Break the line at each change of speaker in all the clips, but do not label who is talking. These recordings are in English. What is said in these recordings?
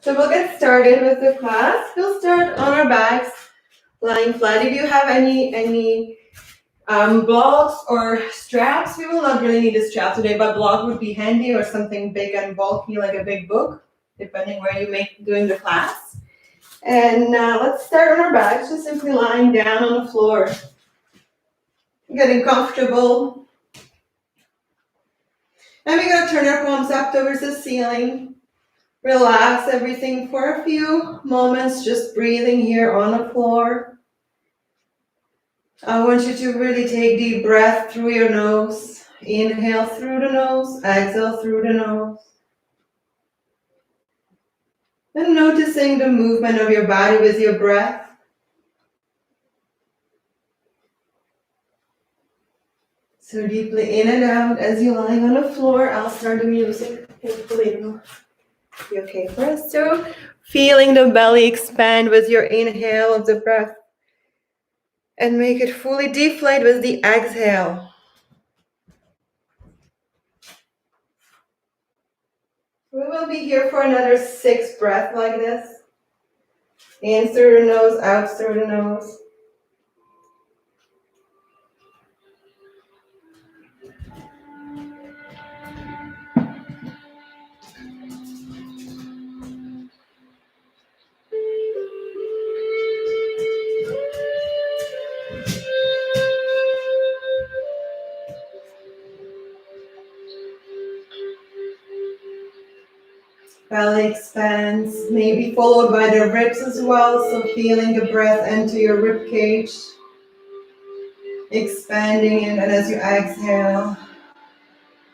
So we'll get started with the class. We'll start on our backs, lying flat. If you have any blocks or straps, we will not really need a strap today, but block would be handy, or something big and bulky like a big book, depending where you make doing the class. And let's start on our backs, just simply lying down on the floor, getting comfortable. And we're gonna turn our palms up towards the ceiling. Relax everything for a few moments, just breathing here on the floor. I want you to really take deep breath through your nose. Inhale through the nose, exhale through the nose. And noticing the movement of your body with your breath. So deeply in and out as you're lying on the floor. I'll start the music. Hopefully it'll be okay for us too. Feeling the belly expand with your inhale of the breath. And make it fully deflate with the exhale. We will be here for another 6 breaths like this. In through the nose, out through the nose. Belly expands, maybe followed by the ribs as well, so feeling the breath enter your rib cage, expanding it, and as you exhale,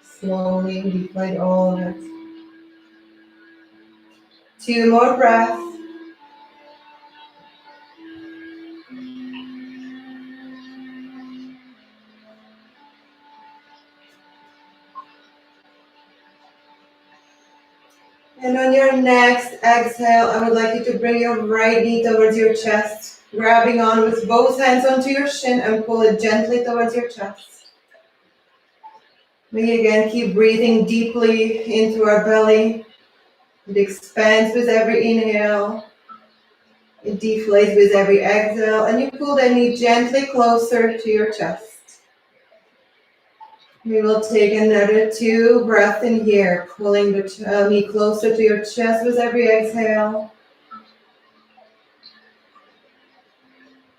slowly deflate all of it. 2 more breaths. And on your next exhale, I would like you to bring your right knee towards your chest, grabbing on with both hands onto your shin and pull it gently towards your chest. We again keep breathing deeply into our belly. It expands with every inhale. It deflates with every exhale, and you pull the knee gently closer to your chest. We will take another 2 breaths in here, pulling the knee closer to your chest with every exhale.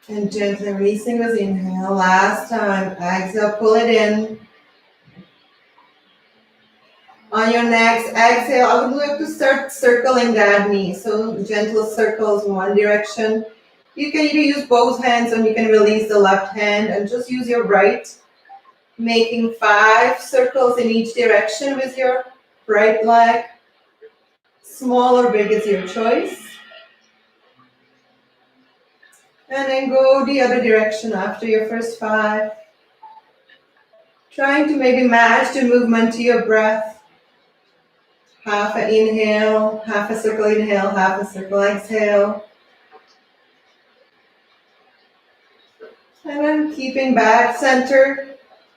And gently releasing with inhale. Last time, exhale, pull it in. On your next exhale, I would like to start circling that knee. So gentle circles in one direction. You can either use both hands or you can release the left hand and just use your right. Making 5 circles in each direction with your right leg. Small or big is your choice. And then go the other direction after your first 5. Trying to maybe match the movement to your breath. Half an inhale, half a circle inhale, half a circle exhale. And then keeping back center.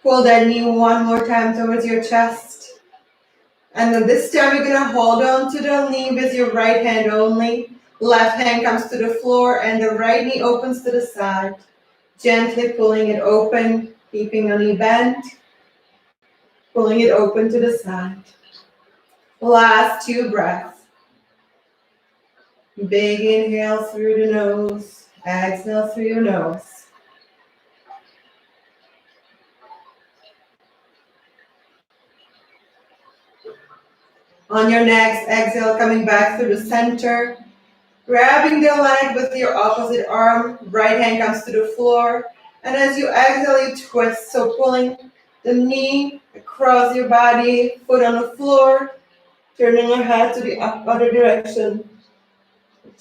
Pull that knee one more time towards your chest. And then this time you're going to hold on to the knee with your right hand only. Left hand comes to the floor and the right knee opens to the side. Gently pulling it open, keeping the knee bent. Pulling it open to the side. Last 2 breaths. Big inhale through the nose. Exhale through your nose. On your next exhale, coming back through the center. Grabbing the leg with your opposite arm. Right hand comes to the floor. And as you exhale, you twist. So pulling the knee across your body, foot on the floor. Turning your head to the other direction.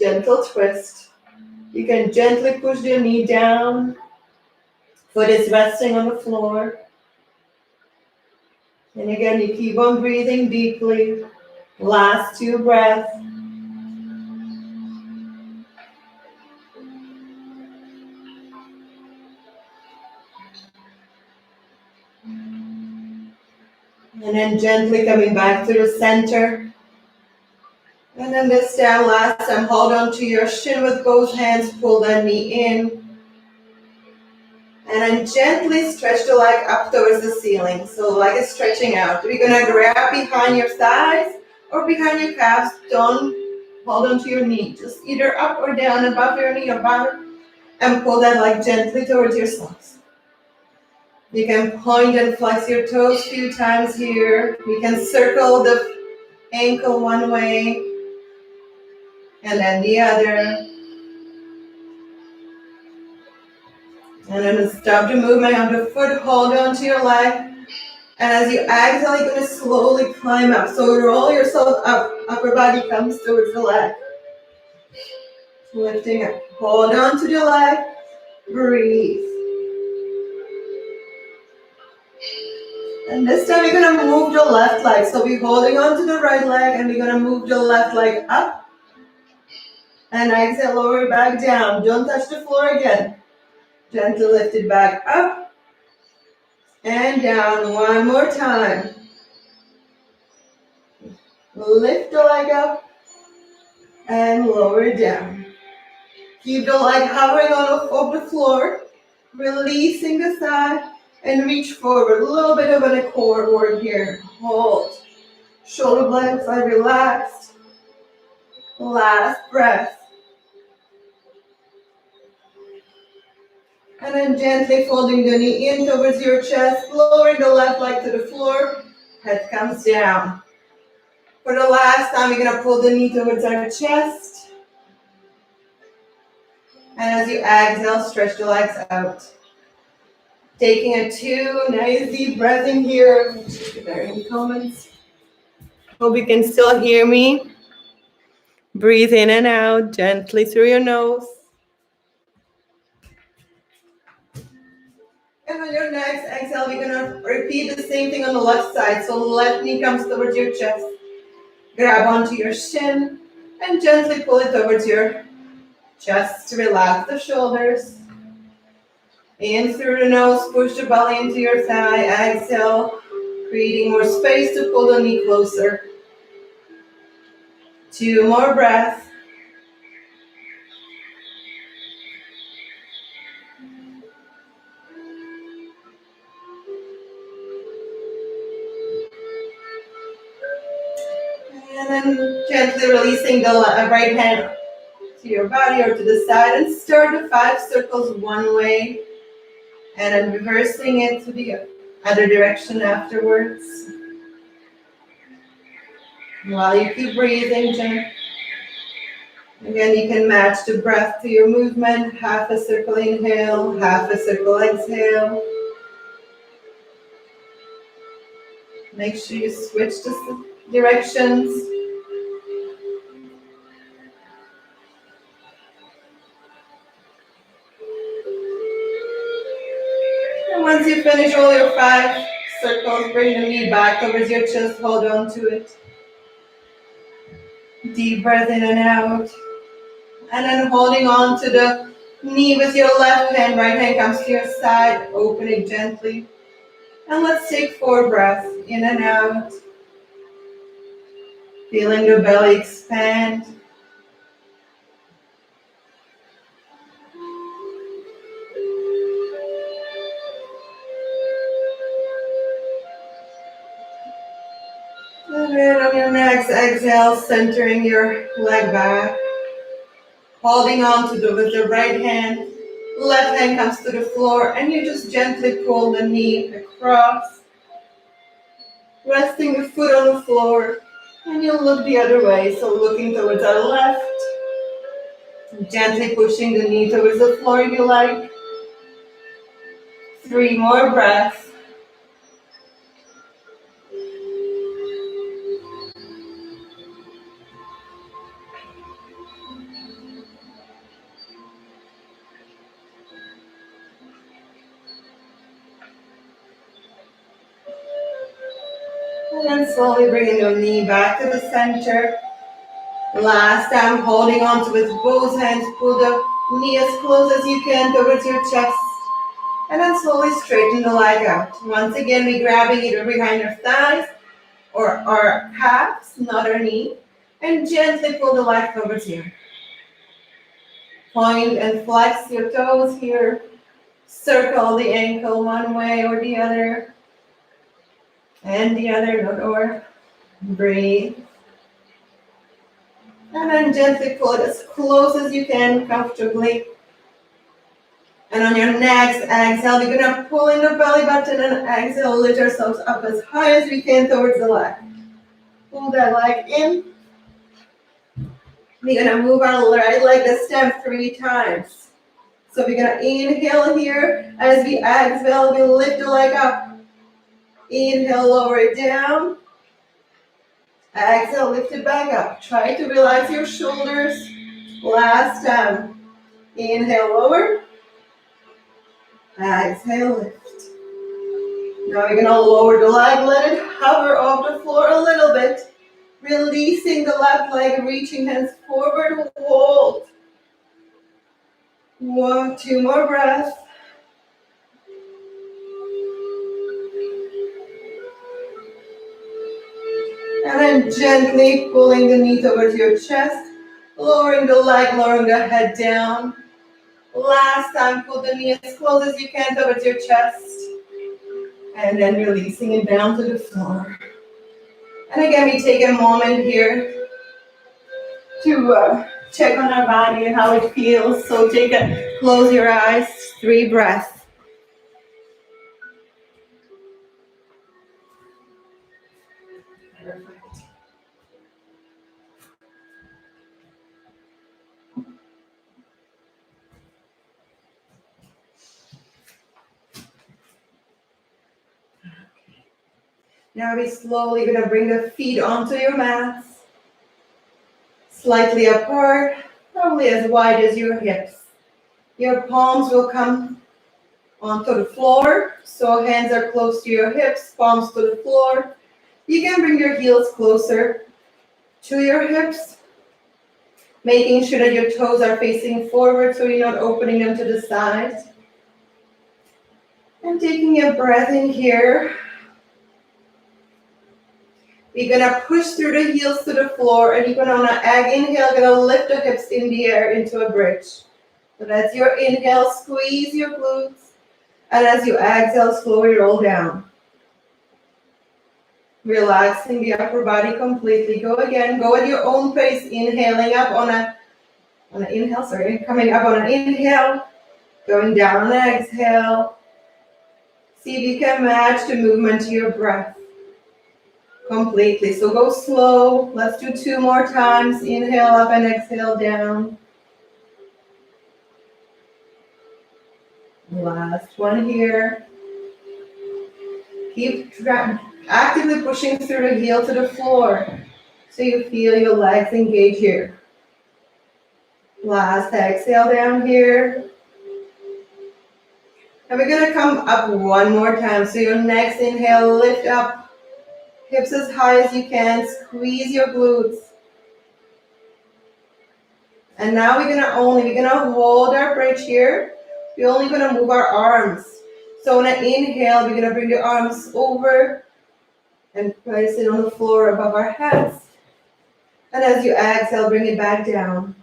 Gentle twist. You can gently push your knee down. Foot is resting on the floor. And again, you keep on breathing deeply. Last 2 breaths. And then gently coming back to the center. And then this time, last time, hold on to your shin with both hands, pull that knee in. And then gently stretch the leg up towards the ceiling. So the leg is stretching out. We're gonna grab behind your thighs or behind your calves. Don't hold on to your knee. Just either up or down above your knee or bottom. And pull that leg gently towards your socks. You can point and flex your toes a few times here. You can circle the ankle one way and then the other. And then stop the movement of the foot, hold on to your leg. And as you exhale, you're going to slowly climb up. So roll yourself up, upper body comes towards the leg. Lifting up, hold on to the leg, breathe. And this time you're going to move the left leg. So we're holding on to the right leg and we're going to move the left leg up. And exhale, lower it back down. Don't touch the floor again. Gently lift it back up and down. One more time. Lift the leg up and lower it down. Keep the leg hovering on the floor, releasing the side and reach forward. A little bit of a core work here. Hold. Shoulder blades are relaxed. Last breath. And then gently folding the knee in towards your chest, lowering the left leg to the floor. Head comes down. For the last time, we're going to pull the knee towards our chest. And as you exhale, stretch the legs out. Taking a 2 nice deep breath in here. Check if there are any comments. Hope you can still hear me. Breathe in and out gently through your nose. And on your next exhale, we're going to repeat the same thing on the left side. So left knee comes towards your chest. Grab onto your shin and gently pull it towards your chest. Relax the shoulders. In through the nose, push the belly into your thigh. Exhale, creating more space to pull the knee closer. 2 more breaths. And then gently releasing the right hand to your body or to the side and start the 5 circles one way and then reversing it to the other direction afterwards. While you keep breathing, again, you can match the breath to your movement. Half a circle inhale, half a circle exhale. Make sure you switch the directions. And once you finish all your 5 circles, bring the knee back towards your chest, hold on to it. Deep breath in and out. And then holding on to the knee with your left hand, right hand comes to your side, open it gently. And let's take 4 breaths in and out. Feeling the belly expand. And then on your next exhale, centering your leg back. Holding on to with the right hand. Left hand comes to the floor and you just gently pull the knee across. Resting the foot on the floor. And you'll look the other way, so looking towards our left. Gently pushing the knee towards the floor if you like. 3 more breaths. And then slowly bringing your knee back to the center. Last time, holding on to with both hands, pull the knee as close as you can towards your chest. And then slowly straighten the leg out. Once again, we're grabbing either behind our thighs or our calves, not our knee. And gently pull the leg towards here. Point and flex your toes here. Circle the ankle one way or the other. And the other, not or. Breathe. And then gently pull it as close as you can, comfortably. And on your next exhale, we're going to pull in the belly button and exhale, lift ourselves up as high as we can towards the leg. Pull that leg in. We're going to move our right leg to stand 3 times. So we're going to inhale here. As we exhale, we lift the leg up. Inhale, lower it down. Exhale, lift it back up. Try to relax your shoulders. Last time. Inhale, lower. Exhale, lift. Now we're going to lower the leg. Let it hover off the floor a little bit. Releasing the left leg, reaching hands forward. Hold. 1, 2 more breaths. And then gently pulling the knee towards your chest, lowering the leg, lowering the head down. Last time, pull the knee as close as you can towards your chest. And then releasing it down to the floor. And again, we take a moment here to check on our body and how it feels. So close your eyes, 3 breaths. Perfect. Now we're slowly going to bring the feet onto your mats. Slightly apart, probably as wide as your hips. Your palms will come onto the floor, so hands are close to your hips, palms to the floor. You can bring your heels closer to your hips, making sure that your toes are facing forward so you're not opening them to the sides. And taking a breath in here. We're going to push through the heels to the floor, and you're going to, on an inhale, going to lift the hips in the air into a bridge. So that's your inhale, squeeze your glutes. And as you exhale, slowly roll down. Relaxing the upper body completely. Go again, go at your own pace, inhaling up on an inhale, coming up on an inhale, going down on an exhale. See if you can match the movement to your breath. Completely. So go slow. Let's do 2 more times. Inhale up and exhale down. Last one here. Keep actively pushing through the heel to the floor so you feel your legs engage here. Last exhale down here. And we're going to come up 1 more time. So your next inhale, lift up. Hips as high as you can, squeeze your glutes. And now we're gonna hold our bridge here. We're only gonna move our arms. So on an inhale, we're gonna bring the arms over and place it on the floor above our heads. And as you exhale, bring it back down.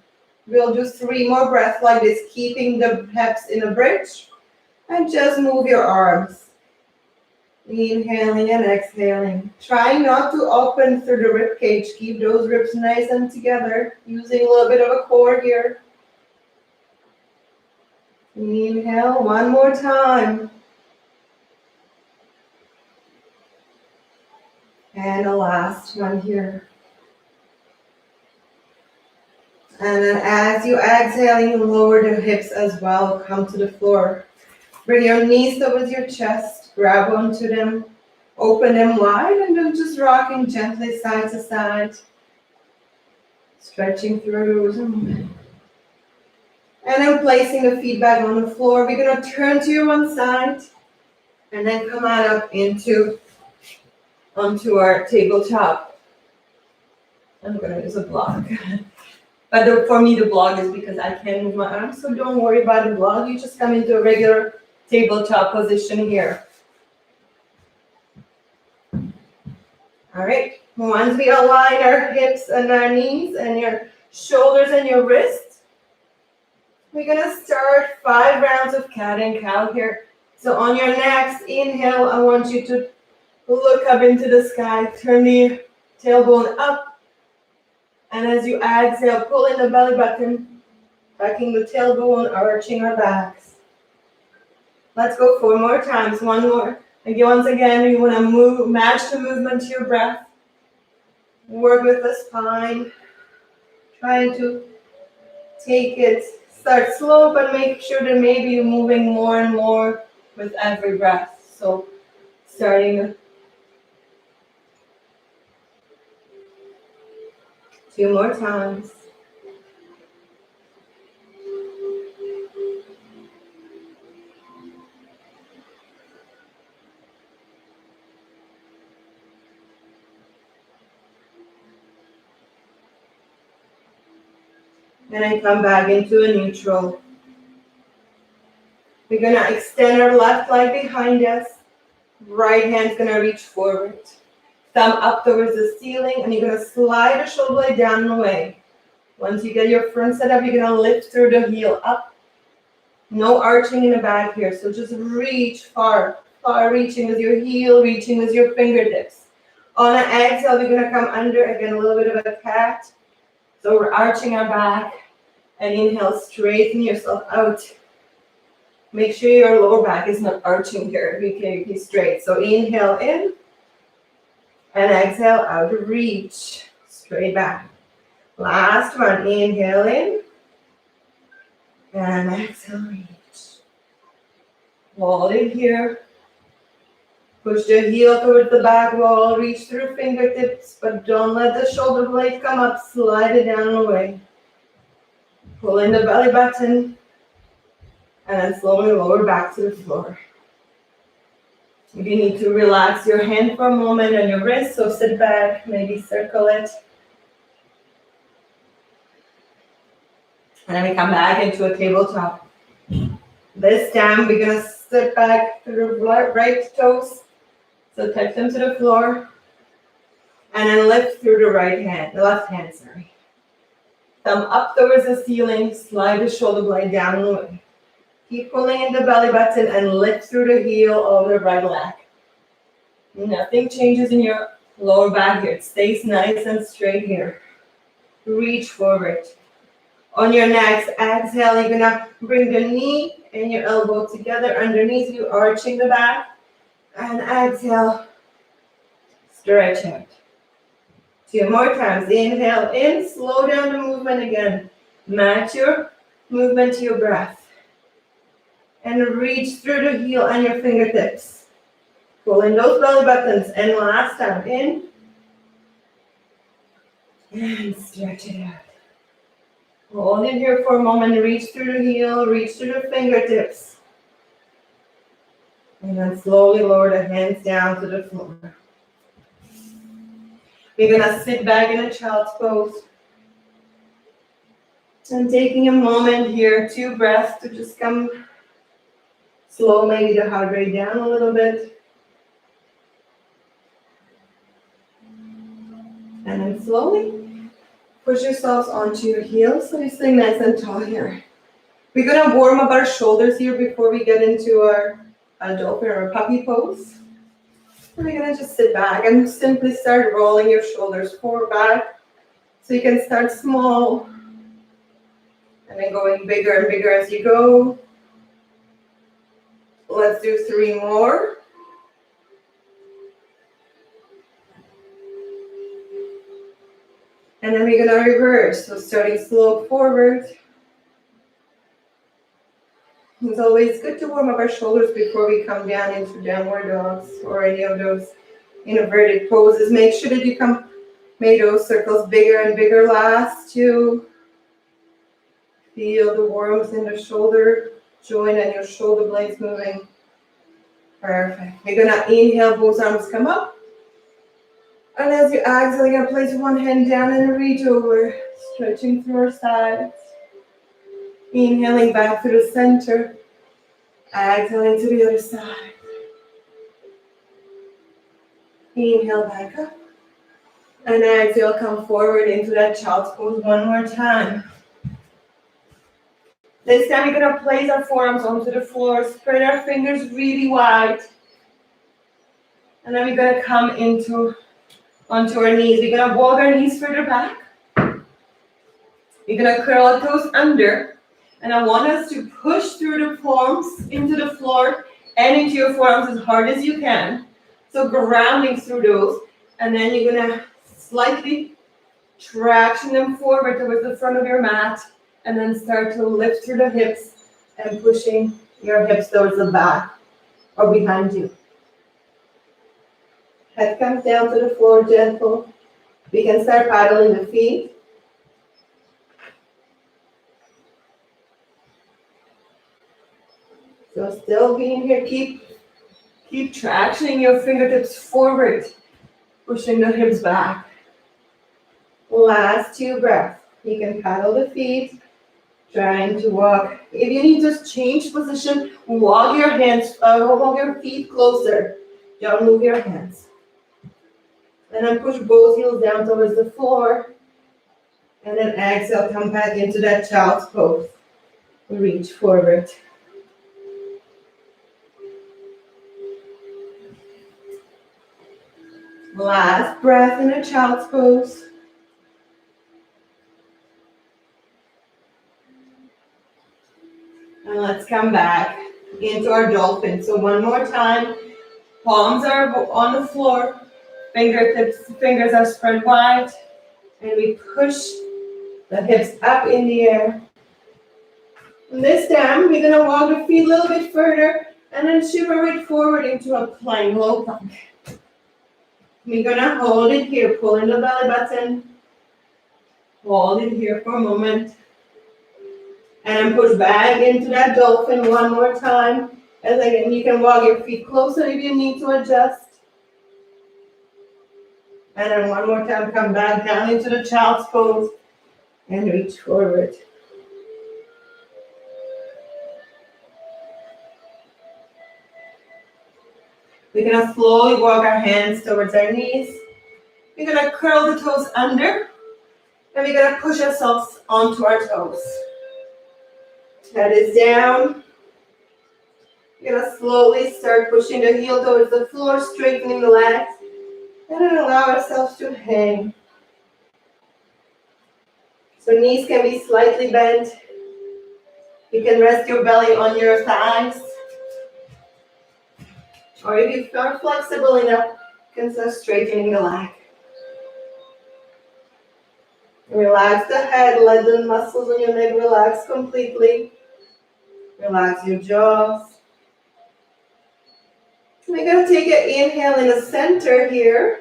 We'll do 3 more breaths like this, keeping the hips in a bridge. And just move your arms. Inhaling and exhaling. Try not to open through the rib cage. Keep those ribs nice and together. Using a little bit of a core here. Inhale 1 more time. And the last one here. And then as you exhale, you lower the hips as well. Come to the floor. Bring your knees towards your chest. Grab onto them, open them wide, and then just rocking gently side to side. Stretching through. And then placing the feet back on the floor. We're going to turn to your one side and then come on up onto our tabletop. I'm going to use a block. But for me, the block is because I can't move my arms, so don't worry about the block. You just come into a regular tabletop position here. All right. Once we align our hips and our knees and your shoulders and your wrists, we're gonna start 5 rounds of cat and cow here. So on your next inhale, I want you to look up into the sky, turn the tailbone up, and as you exhale, pull in the belly button, backing the tailbone, arching our backs. Let's go 4 more times, 1 more. Again, once again, you wanna move, match the movement to your breath. Work with the spine, trying to take it, start slow, but make sure that maybe you're moving more and more with every breath. So starting 2 more times. And I come back into a neutral. We're gonna extend our left leg behind us. Right hand's gonna reach forward. Thumb up towards the ceiling, and you're gonna slide the shoulder blade down and away. Once you get your front set up, you're gonna lift through the heel up. No arching in the back here, so just reach far, far reaching with your heel, reaching with your fingertips. On an exhale, we're gonna come under, again, a little bit of a cat. So we're arching our back, and inhale, straighten yourself out. Make sure your lower back is not arching here, be straight. So inhale in, and exhale out, reach, straight back. Last one, inhale in, and exhale, reach. Hold it here. Push the heel towards the back wall, reach through fingertips, but don't let the shoulder blade come up, slide it down and away. Pull in the belly button, and then slowly lower back to the floor. If you need to relax your hand for a moment and your wrist, so sit back, maybe circle it. And then we come back into a tabletop. This time we're gonna sit back through the right toes, so touch them to the floor, and then lift through the left hand, sorry. Thumb up towards the ceiling, slide the shoulder blade down and away. Keep pulling in the belly button and lift through the heel of the right leg. Nothing changes in your lower back here. It stays nice and straight here. Reach forward. On your next exhale, you're gonna bring the knee and your elbow together underneath you, arching the back. And exhale, stretch out. 2 more times. Inhale in, slow down the movement again. Match your movement to your breath. And reach through the heel and your fingertips. Pull in those belly buttons. And last time, in. And stretch it out. Hold it here for a moment. Reach through the heel, reach through the fingertips. And then slowly lower the hands down to the floor. We're gonna sit back in a child's pose. And taking a moment here, 2 breaths to just come slow, maybe the heart rate down a little bit. And then slowly push yourselves onto your heels so you stay nice and tall here. We're gonna warm up our shoulders here before we get into our dolphin or puppy pose. And we're gonna just sit back and simply start rolling your shoulders forward, back. So you can start small and then going bigger and bigger as you go. Let's do 3 more. And then we're gonna reverse. So starting slow forward. It's always good to warm up our shoulders before we come down into downward dogs or any of those inverted poses. Make sure that you make those circles bigger and bigger. Last 2. Feel the warmth in the shoulder joint and your shoulder blades moving. Perfect. We're gonna inhale, both arms come up. And as you exhale, you're gonna place 1 hand down and reach over, stretching through our sides. Inhaling back to the center. Exhaling to the other side. Inhale back up. And exhale, come forward into that child's pose one more time. This time we're gonna place our forearms onto the floor, spread our fingers really wide. And then we're gonna come onto our knees. We're gonna walk our knees further back. We're gonna curl our toes under. And I want us to push through the palms into the floor and into your forearms as hard as you can. So grounding through those. And then you're gonna slightly traction them forward towards the front of your mat. And then start to lift through the hips and pushing your hips towards the back or behind you. Head comes down to the floor, gentle. We can start paddling the feet. So still being here, keep tractioning your fingertips forward, pushing the hips back. Last 2 breaths. You can paddle the feet, trying to walk. If you need to change position, walk your feet closer. Don't move your hands. And then push both heels down towards the floor. And then exhale, come back into that child's pose. Reach forward. Last breath in a child's pose. And let's come back into our dolphin. So one more time. Palms are on the floor. Fingers are spread wide. And we push the hips up in the air. And this time, we're gonna walk the feet a little bit further and then shiver it forward into a plank, low plank. We're gonna hold it here, pull in the belly button. Hold it here for a moment. And push back into that dolphin one more time. And again, you can walk your feet closer if you need to adjust. And then one more time, come back down into the child's pose and reach forward. We're gonna slowly walk our hands towards our knees. We're gonna curl the toes under, and we're gonna push ourselves onto our toes. Head is down. We're gonna slowly start pushing the heel towards the floor, straightening the legs, and then allow ourselves to hang. So knees can be slightly bent. You can rest your belly on your thighs. Or if you are flexible enough, you can start straightening the leg. Relax the head, let the muscles on your neck relax completely. Relax your jaws. We're going to take an inhale in the center here.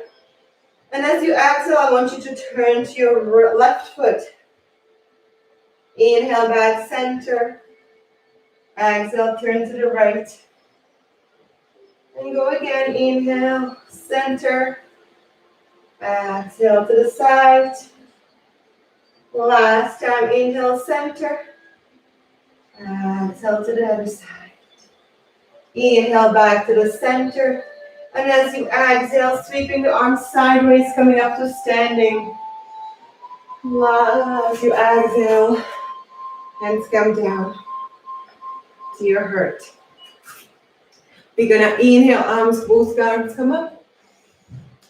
And as you exhale, I want you to turn to your left foot. Inhale back center. Exhale, turn to the right. And go again, inhale, center. Exhale to the side. Last time, inhale, center. Exhale to the other side. Inhale back to the center. And as you exhale, sweeping the arms sideways, coming up to standing. As you exhale, hands come down to your heart. We're gonna inhale, arms, both arms come up.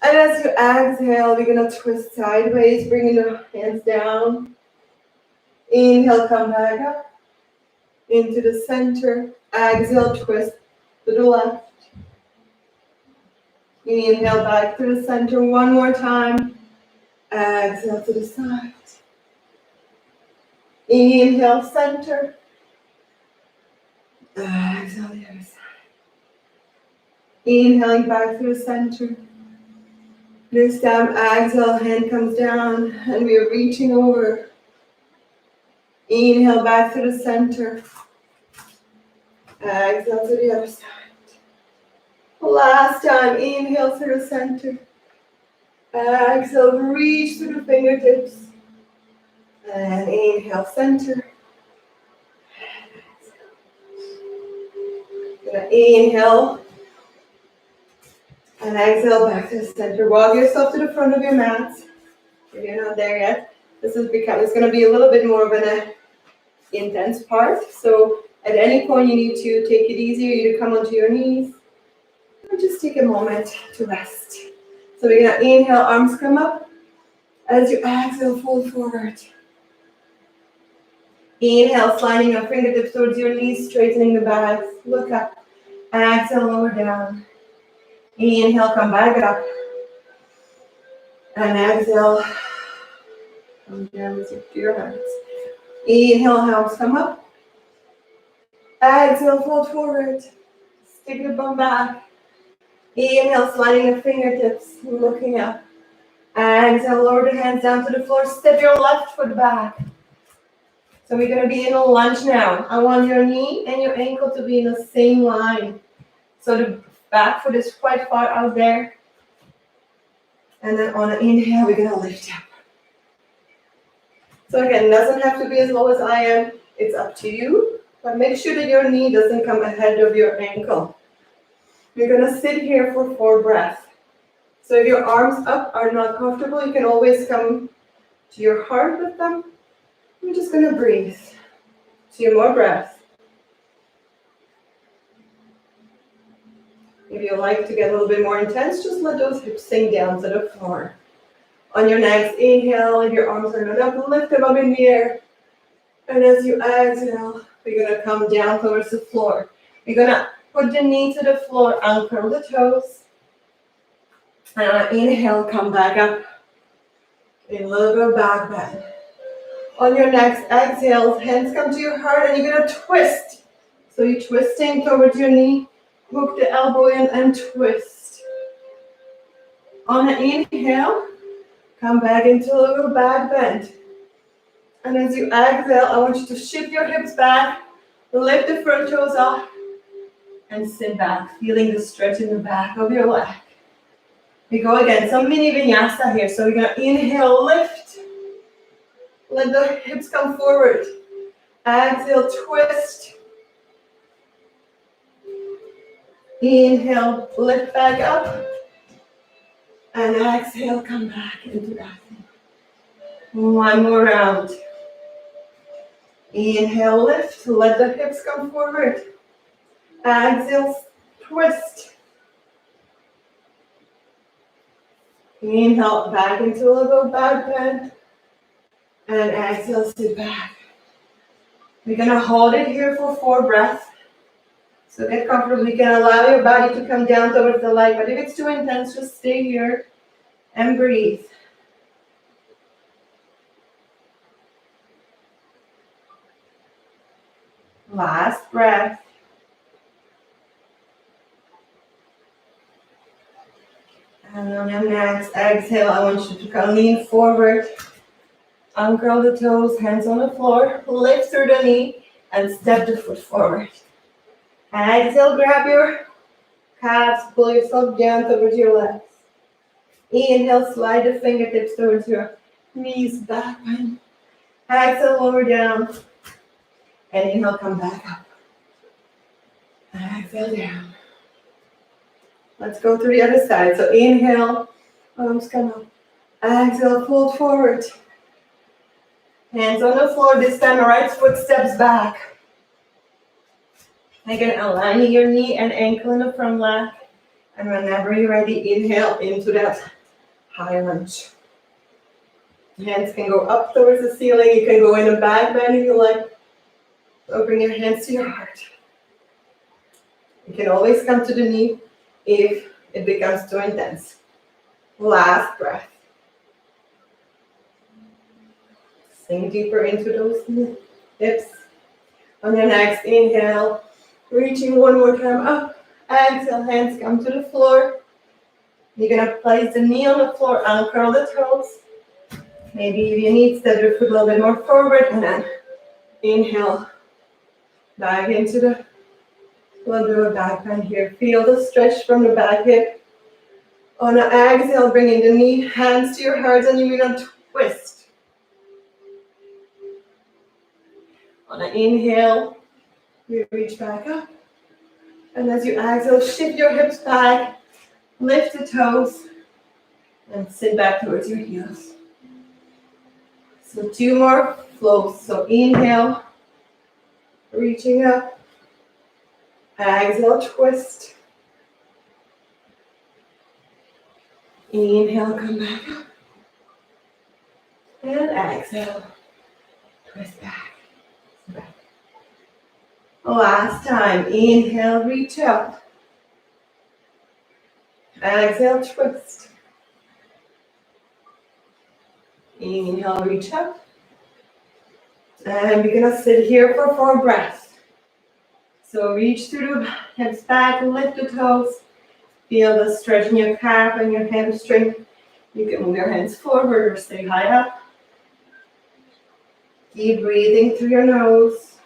And as you exhale, we're gonna twist sideways, bringing the hands down. Inhale, come back up into the center. Exhale, twist to the left. Inhale back to the center one more time. Exhale to the side. Inhale, center. Exhale the other side. Inhaling back to the center. This time, exhale, hand comes down, and we are reaching over. Inhale back to the center. Exhale to the other side. Last time, inhale to the center. Exhale, reach through the fingertips. And inhale, center. Gonna inhale. And exhale back to the center. Walk yourself to the front of your mat. If you're not there yet, it's going to be a little bit more of an intense part. So at any point you need to take it easy, you need to come onto your knees. And just take a moment to rest. So we're going to inhale, arms come up. As you exhale, fold forward. Inhale, sliding your fingertips towards your knees, straightening the back. Look up. Exhale, lower down. Inhale, come back up. And exhale, come down to your hands. Inhale, arms come up. Exhale, fold forward. Stick the bum back. Inhale, sliding the fingertips, looking up. Exhale, lower the hands down to the floor. Step your left foot back. So we're going to be in a lunge now. I want your knee and your ankle to be in the same line. So the back foot is quite far out there. And then on an inhale, we're going to lift up. So again, it doesn't have to be as low as I am. It's up to you. But make sure that your knee doesn't come ahead of your ankle. You're going to sit here for 4 breaths. So if your arms up are not comfortable, you can always come to your heart with them. We're just going to breathe. 2 more breaths. If you like to get a little bit more intense, just let those hips sink down to the floor. On your next inhale, if your arms are not up, lift them up in the air. And as you exhale, we're going to come down towards the floor. We're going to put the knee to the floor, uncurl the toes. And on an inhale, come back up. A little bit of back bend. On your next exhale, hands come to your heart and you're going to twist. So you're twisting towards your knee, hook the elbow in and twist. On an inhale, come back into a little back bend. And as you exhale, I want you to shift your hips back, lift the front toes up, and sit back, feeling the stretch in the back of your leg. We go again, some mini vinyasa here. So we're going to inhale, lift. Let the hips come forward. Exhale, twist. Inhale, lift back up. And exhale, come back into that. 1 more round. Inhale, lift. Let the hips come forward. Exhale, twist. Inhale, back into a little back bend. And exhale, sit back. We're going to hold it here for 4 breaths. So get comfortable. You can allow your body to come down towards the leg. But if it's too intense, just stay here and breathe. Last breath. And on your next exhale, I want you to come lean forward. Uncurl the toes, hands on the floor. Lift through the knee and step the foot forward. Exhale, grab your calves, pull yourself down towards your legs. Inhale, slide the fingertips towards your knees, back bend. Exhale, lower down. And inhale, come back up. Exhale down. Let's go to the other side. So inhale, arms come up. Exhale, fold forward. Hands on the floor. This time, right foot steps back. Again, aligning your knee and ankle in the front leg. And whenever you're ready, inhale into that high lunge. Hands can go up towards the ceiling. You can go in a back bend if you like. So bring your hands to your heart. You can always come to the knee if it becomes too intense. Last breath. Sink deeper into those hips. On your next inhale, reaching 1 more time up. Exhale, hands come to the floor. You're going to place the knee on the floor, uncurl the toes. Maybe if you need, step your foot a little bit more forward, and then inhale. Back into the little bit of back bend here. Feel the stretch from the back hip. On an exhale, bringing the knee, hands to your heart, and you're going to twist. On an inhale, you reach back up. And as you exhale, shift your hips back. Lift the toes and sit back towards your heels. So 2 more flows. So inhale, reaching up. Exhale, twist. Inhale, come back up. And exhale, twist back. Last time, inhale, reach up. Exhale, twist. Inhale, reach up. And we're gonna sit here for 4 breaths. So reach through the hips back, lift the toes. Feel the stretch in your calf and your hamstring. You can move your hands forward or stay high up. Keep breathing through your nose.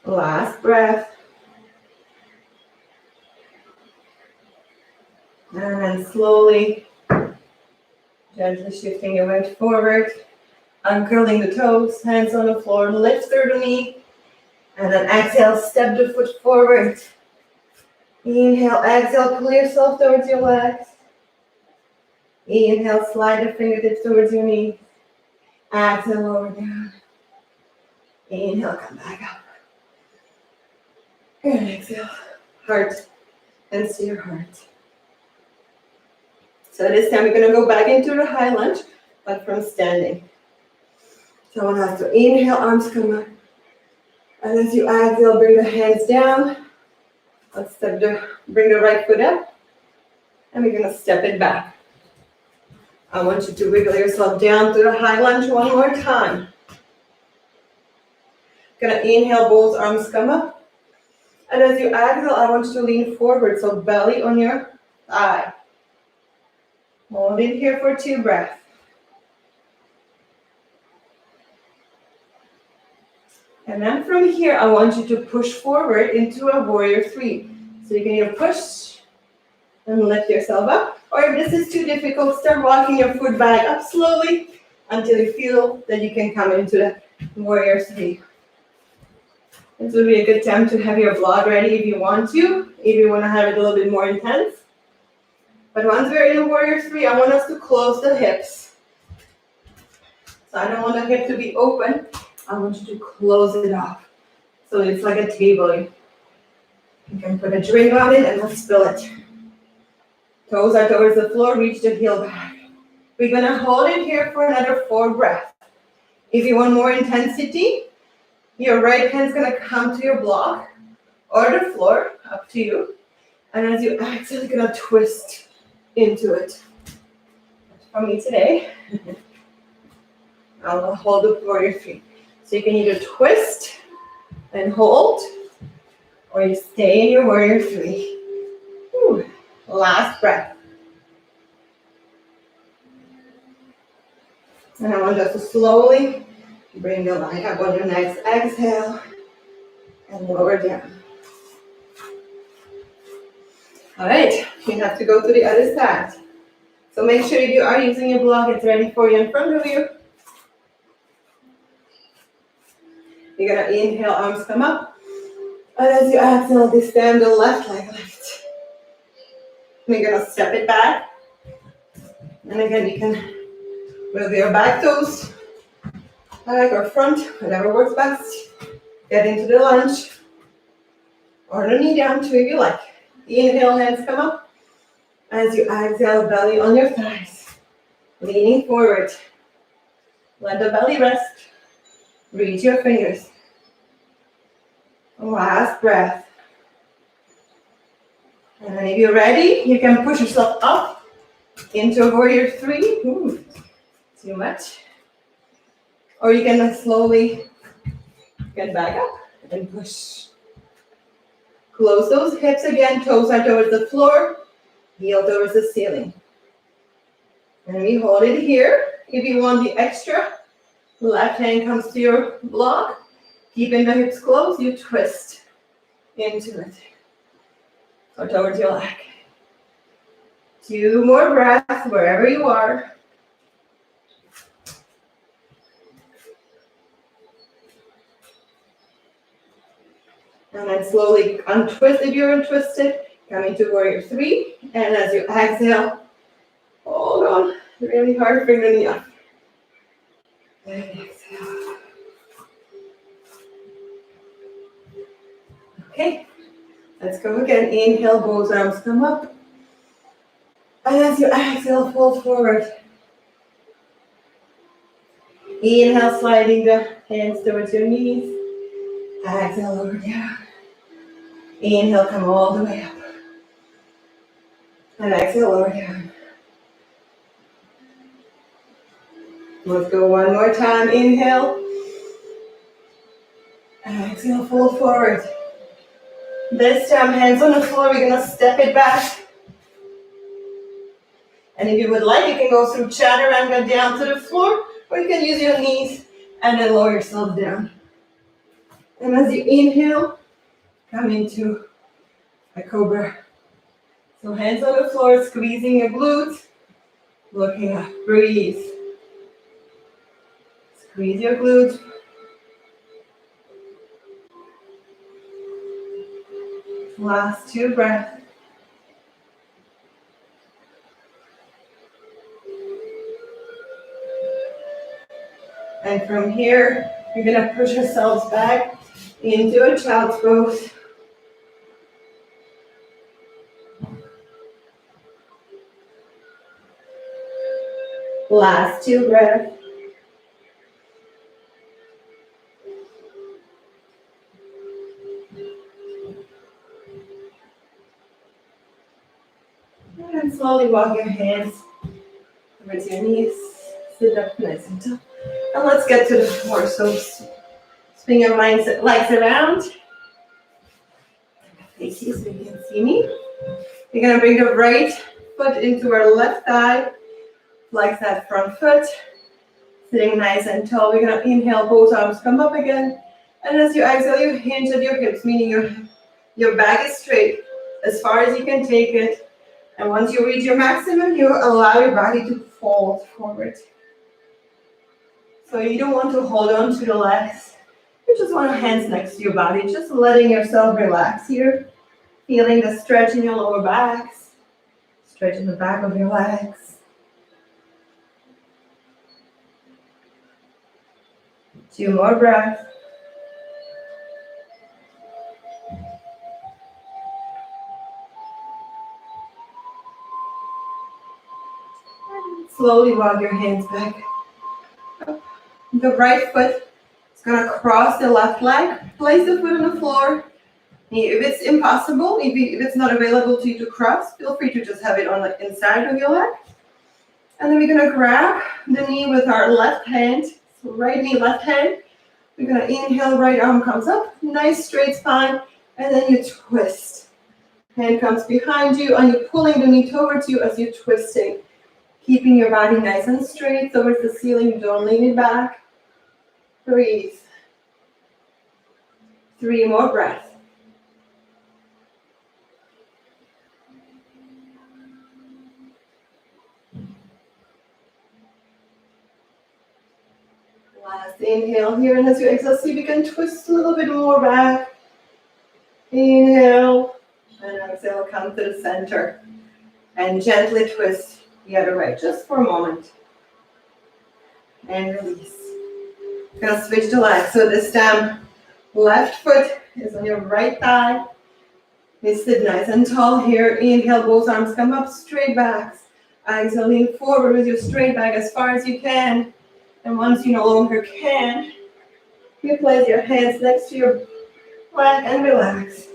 Last breath. And then slowly, gently shifting your weight forward, uncurling the toes, hands on the floor, lift through the knee, and then exhale, step the foot forward. Inhale, exhale, pull yourself towards your legs. Inhale, slide the fingertips towards your knees. Exhale, lower down. Inhale, come back up. And exhale, heart, and see your heart. So this time we're going to go back into the high lunge, but from standing. So I want us to inhale, arms come up. And as you exhale, bring the hands down. Let's bring the right foot up. And we're going to step it back. I want you to wiggle yourself down to the high lunge one more time. Gonna inhale, both arms come up. And as you exhale, I want you to lean forward, so belly on your thigh. Hold it here for 2 breaths. And then from here, I want you to push forward into a warrior 3. So you can either push and lift yourself up, or if this is too difficult, start walking your foot back up slowly until you feel that you can come into the warrior 3. This would be a good time to have your block ready if you want to, if you want to have it a little bit more intense. But once we're in warrior 3, I want us to close the hips. So I don't want the hip to be open. I want you to close it off. So it's like a table. You can put a drink on it and let's spill it. Toes are towards the floor, reach the heel back. We're gonna hold it here for another 4 breaths. If you want more intensity, your right hand's gonna come to your block or the floor, up to you. And as you exhale, you're gonna twist into it. For me today, I'll hold the warrior 3. So you can either twist and hold, or you stay in your warrior 3. Whew. Last breath. And I want us to slowly bring the leg up on your next exhale and lower down. All right, you have to go to the other side. So make sure if you are using your block, it's ready for you in front of you. You're gonna inhale, arms come up. And as you exhale, extend the left leg lift. We're gonna step it back. And again, you can with your back toes, back or front, whatever works best. Get into the lunge. Or the knee down too if you like. Inhale, hands come up. As you exhale, belly on your thighs. Leaning forward. Let the belly rest. Reach your fingers. Last breath. And then if you're ready, you can push yourself up into warrior 3. Ooh, too much. Or you can slowly get back up and push. Close those hips again, toes are towards the floor, heel towards the ceiling. And we hold it here. If you want the extra, left hand comes to your block. Keeping the hips closed, you twist into it. Or towards your leg. 2 more breaths wherever you are. And then slowly untwist if you're untwisted. Coming to warrior three. And as you exhale, hold on really hard, bring the knee up. And exhale. Okay, let's go again. Inhale, both arms come up. And as you exhale, fold forward. Inhale, sliding the hands towards your knees. Exhale, lower down. Inhale, come all the way up. And exhale, lower down. Let's go one more time. Inhale. Exhale, fold forward. This time, hands on the floor. We're going to step it back. And if you would like, you can go through chaturanga down to the floor, or you can use your knees and then lower yourself down. And as you inhale, come into a cobra. So hands on the floor, squeezing your glutes, looking up, breathe. Squeeze your glutes. Last 2 breaths. And from here, you're going to push yourselves back into a child's pose. Last 2 breaths. And slowly walk your hands towards your knees. Sit up nice and tall. And let's get to the floor. So swing your legs around. Face you so you can see me. You're going to bring the right foot into our left thigh. Flex that front foot. Sitting nice and tall. We're going to inhale, both arms come up again. And as you exhale, you hinge at your hips, meaning your back is straight as far as you can take it. And once you reach your maximum, you allow your body to fold forward. So you don't want to hold on to the legs. You just want your hands next to your body, just letting yourself relax here. Feeling the stretch in your lower backs. Stretch in the back of your legs. 2 more breaths. Slowly walk your hands back. The right foot is going to cross the left leg. Place the foot on the floor. If it's impossible, if it's not available to you to cross, feel free to just have it on the inside of your leg. And then we're going to grab the knee with our left hand. So right knee, left hand. We're going to inhale, right arm comes up. Nice straight spine. And then you twist. Hand comes behind you and you're pulling the knee towards you as you're twisting. Keeping your body nice and straight towards the ceiling. Don't lean it back. Breathe. 3 more breaths. Last inhale here, and as you exhale, see if you can twist a little bit more back. Inhale, and exhale, come to the center. And gently twist the other way, just for a moment. And release. We're going to switch the legs. So this time, left foot is on your right thigh. You sit nice and tall here. Inhale, both arms come up, straight backs. Exhale, lean forward with your straight back as far as you can. And once you no longer can, you place your hands next to your leg and relax.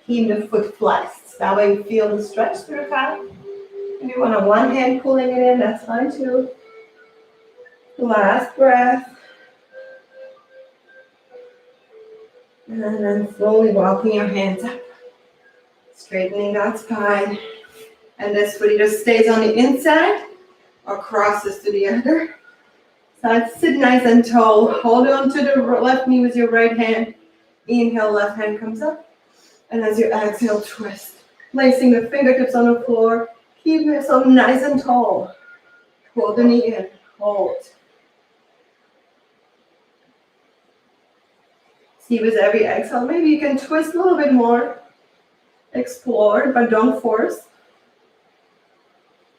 Keep the foot flexed. That way you feel the stretch through the calf. If you want a one hand pulling it in, that's fine too. Last breath. And then slowly walking your hands up. Straightening that spine. And this foot either stays on the inside or crosses to the other side. Sit nice and tall. Hold on to the left knee with your right hand. Inhale, left hand comes up. And as you exhale, twist. Placing the fingertips on the floor. Keep yourself nice and tall. Pull the knee in. Hold. See, with every exhale, maybe you can twist a little bit more. Explore, but don't force.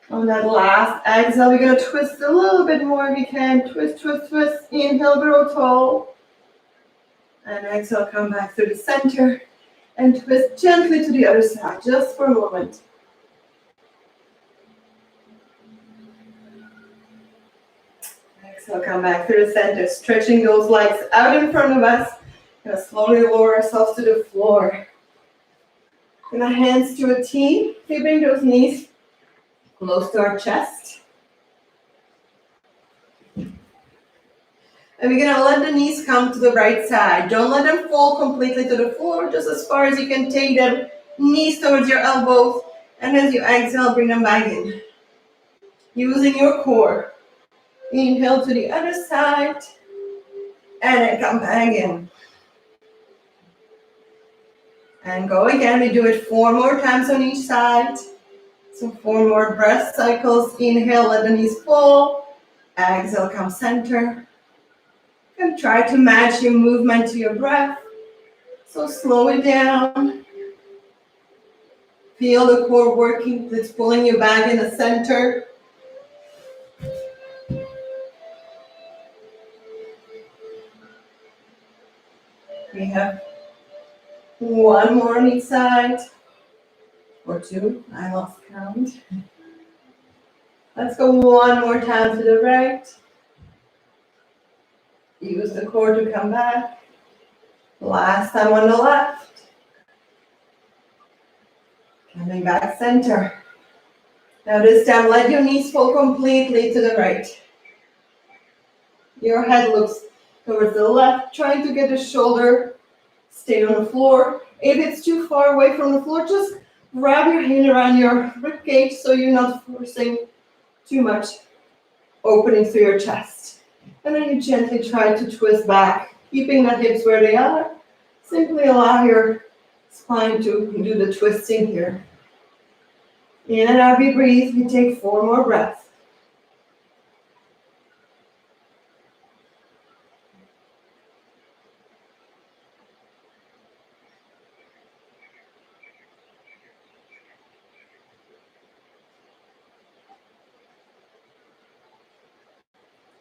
On that last exhale, we're going to twist a little bit more if you can. Twist, twist, twist. Inhale, grow tall. And exhale, come back through the center. And twist gently to the other side, just for a moment. Exhale, come back through the center, stretching those legs out in front of us. Gonna slowly lower ourselves to the floor. Gonna hands to a T, keeping those knees close to our chest. And we're gonna let the knees come to the right side. Don't let them fall completely to the floor, just as far as you can take them. Knees towards your elbows. And as you exhale, bring them back in. Using your core. Inhale to the other side. And then come back in. And go again. We do it 4 more times on each side. So 4 more breath cycles. Inhale, let the knees fall. Exhale, come center. And try to match your movement to your breath. So slow it down. Feel the core working. It's pulling you back in the center. We have 1 more on each side. Or 2. I lost count. Let's go 1 more time to the right. Use the core to come back. Last time on the left. Coming back center. Now this time let your knees fall completely to the right. Your head looks towards the left, trying to get the shoulder stay on the floor. If it's too far away from the floor, just wrap your hand around your rib cage so you're not forcing too much opening through your chest. And then you gently try to twist back, keeping the hips where they are. Simply allow your spine to do the twisting here. In and out we breathe, we take 4 more breaths.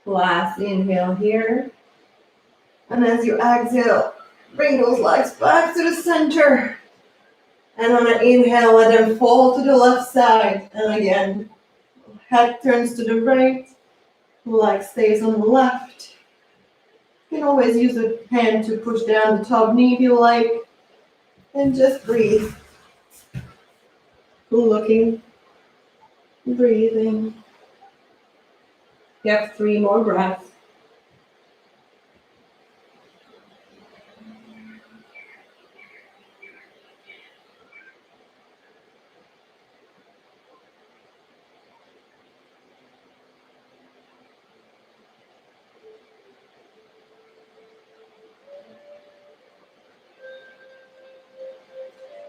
Last inhale here. And as you exhale, bring those legs back to the center. And on an inhale, let them fall to the left side. And again, head turns to the right, leg stays on the left. You can always use a hand to push down the top knee if you like. And just breathe. Looking, breathing. You have 3 more breaths.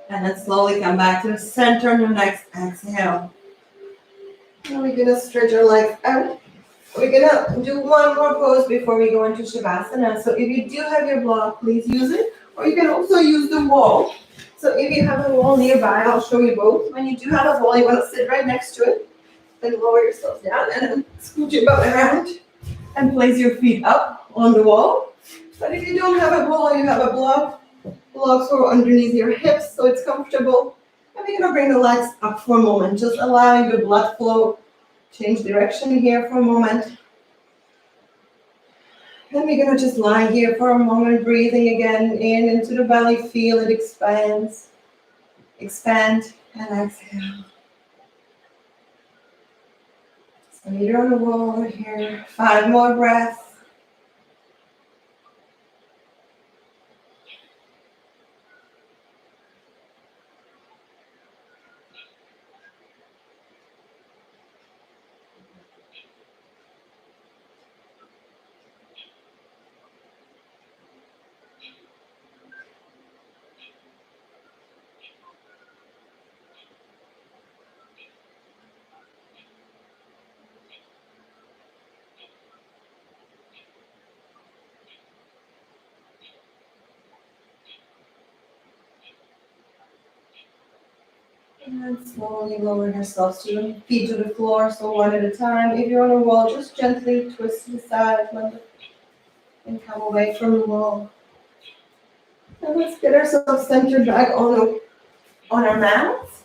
And then slowly come back to the center on your next exhale. Now we're gonna stretch our legs out. We're gonna do 1 more pose before we go into Shavasana. So if you do have your block, please use it. Or you can also use the wall. So if you have a wall nearby, I'll show you both. When you do have a wall, you wanna sit right next to it. Then lower yourself down and then scoot your butt around and place your feet up on the wall. But if you don't have a wall, you have a block. Blocks go underneath your hips so it's comfortable. And we're gonna bring the legs up for a moment, just allowing the blood flow. Change direction here for a moment. And we're gonna just lie here for a moment, breathing again in into the belly, feel it expands. Expand and exhale. So you're on the wall over here. 5 more breaths. And slowly lower yourself to your feet to the floor, so one at a time. If you're on a wall, just gently twist to the side and come away from the wall. And let's get ourselves centered back on our mats.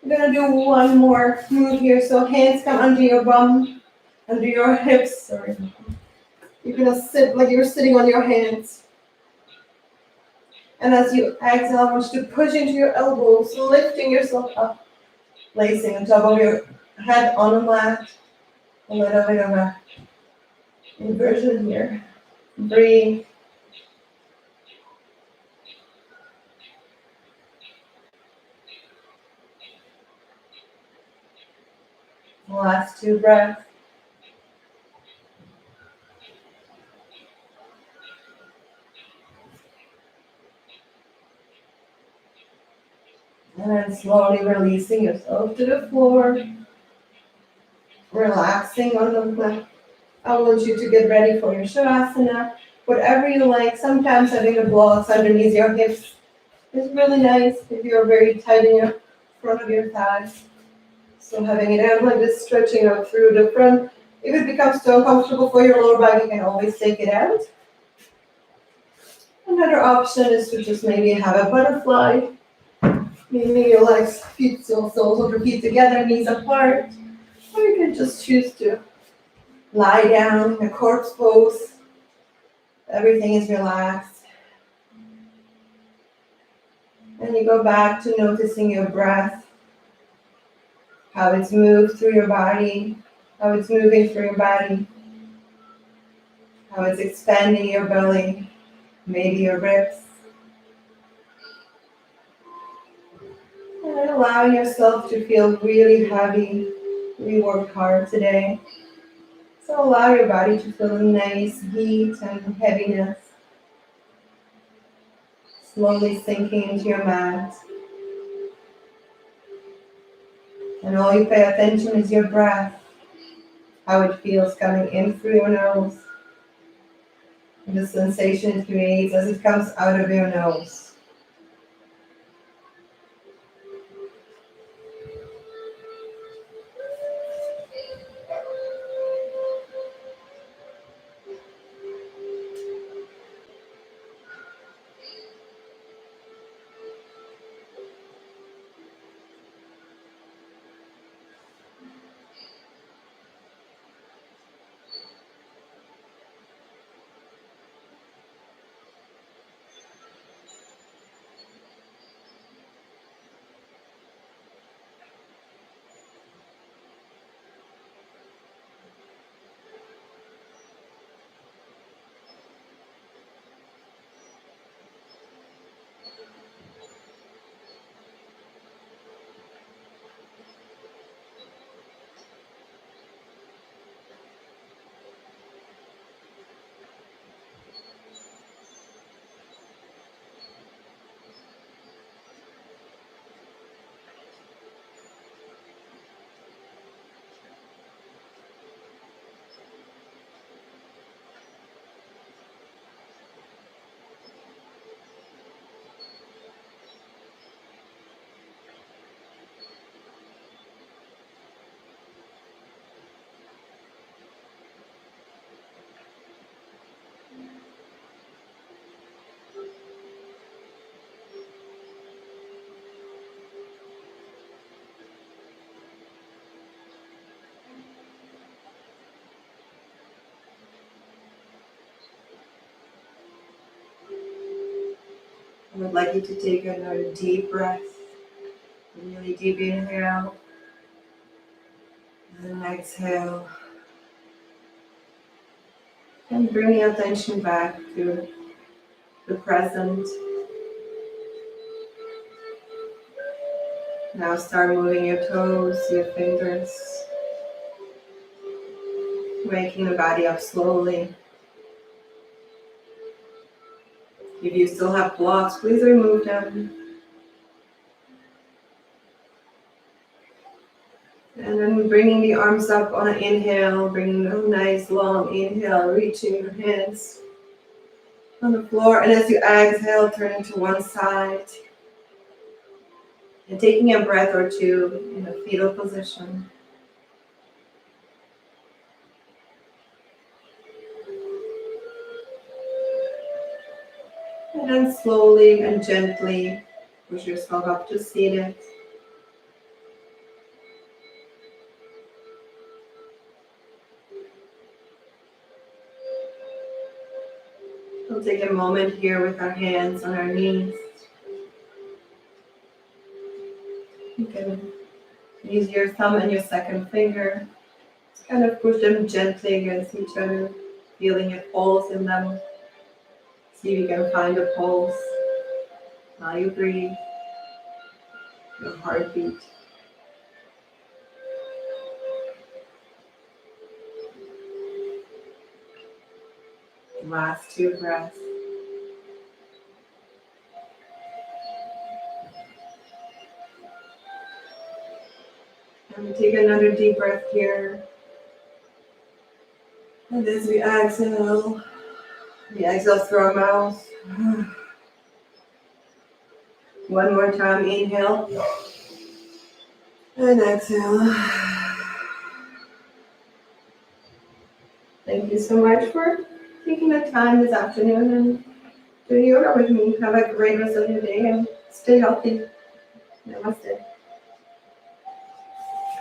We're gonna do one more move here. So hands come under your bum, under your hips. Sorry. You're gonna sit like you're sitting on your hands. And as you exhale, I want you to push into your elbows, lifting yourself up, placing on top of your head on the mat. A little bit of a inversion here. Breathe. Last two breaths. And then slowly releasing yourself to the floor. Relaxing on the mat. I want you to get ready for your Shavasana. Whatever you like. Sometimes having the blocks underneath your hips is really nice if you're very tight in your front of your thighs. So having it out like this, stretching out through the front. If it becomes too uncomfortable for your lower back, you can always take it out. Another option is to just maybe have a butterfly, meaning your legs, feet, soles of your feet together, knees apart. Or you can just choose to lie down in a corpse pose. Everything is relaxed. And you go back to noticing your breath, how it's moved through your body, how it's moving through your body, how it's expanding your belly, maybe your ribs. And then allowing yourself to feel really heavy. We worked hard today. So allow your body to feel a nice heat and heaviness. Slowly sinking into your mat. And all you pay attention is your breath. How it feels coming in through your nose. And the sensation it creates as it comes out of your nose. I would like you to take another deep breath. Really deep inhale. And exhale. And bring your attention back to the present. Now start moving your toes, your fingers. Waking the body up slowly. If you still have blocks, please remove them. And then bringing the arms up on an inhale, bringing a nice long inhale, reaching your hands on the floor. And as you exhale, turning to one side and taking a breath or two in a fetal position. And then slowly and gently push yourself up to seated. We'll take a moment here with our hands on our knees. You can use your thumb and your second finger. Just kind of push them gently against each other, feeling a pulse in them. See if you can find a pulse while you breathe, your heartbeat. Last two breaths. And take another deep breath here. And as we exhale through our mouth. One more time, inhale. And exhale. Thank you so much for taking the time this afternoon and doing yoga with me. Have a great rest of your day and stay healthy. Namaste.